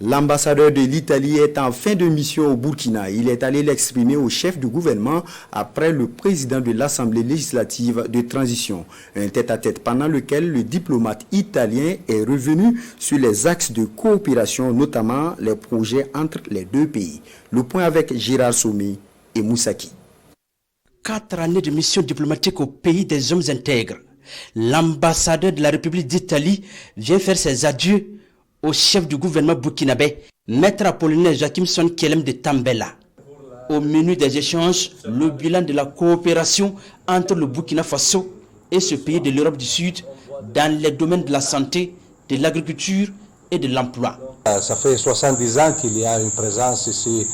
L'ambassadeur de l'Italie est en fin de mission au Burkina. Il est allé l'exprimer au chef du gouvernement après le président de l'Assemblée législative de transition. Un tête-à-tête pendant lequel le diplomate italien est revenu sur les axes de coopération, notamment les projets entre les deux pays. Le point avec Gérard Sommet et Moussaki. 4 années de mission diplomatique au pays des hommes intègres. L'ambassadeur de la République d'Italie vient faire ses adieux au chef du gouvernement burkinabé, Maître Apollinaire Jakimson Kelem de Tambela. Au menu des échanges, le bilan de la coopération entre le Burkina Faso et ce pays de l'Europe du Sud dans les domaines de la santé, de l'agriculture et de l'emploi. Ça fait 70 ans qu'il y a une présence ici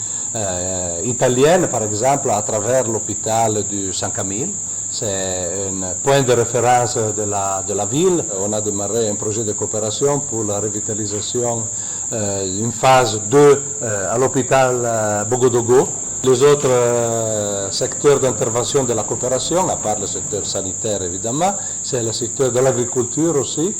italienne, par exemple, à travers l'hôpital du San-Camille. C'est un point de référence de la ville. On a démarré un projet de coopération pour la revitalisation, une phase 2 à l'hôpital Bogodogo. Les autres secteurs d'intervention de la coopération, à part le secteur sanitaire évidemment, c'est le secteur de l'agriculture aussi,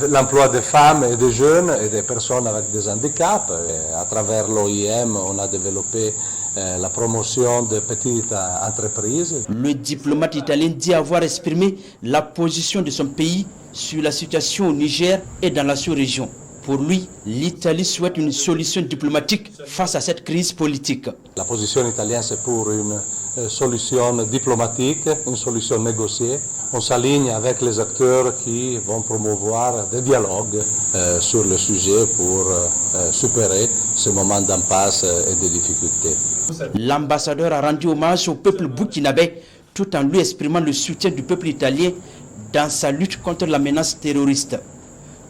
l'emploi des femmes et des jeunes et des personnes avec des handicaps. Et à travers l'OIM, on a développé la promotion de petites entreprises. Le diplomate italien dit avoir exprimé la position de son pays sur la situation au Niger et dans la sous-région. Pour lui, l'Italie souhaite une solution diplomatique face à cette crise politique. La position italienne, c'est pour une solution diplomatique, une solution négociée. On s'aligne avec les acteurs qui vont promouvoir des dialogues sur le sujet pour supérer ce moment d'impasse et de difficultés. L'ambassadeur a rendu hommage au peuple burkinabé tout en lui exprimant le soutien du peuple italien dans sa lutte contre la menace terroriste.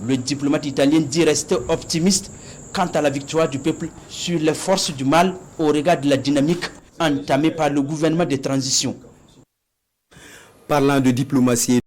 Le diplomate italien dit rester optimiste quant à la victoire du peuple sur les forces du mal au regard de la dynamique entamée par le gouvernement de transition. Parlant de diplomatie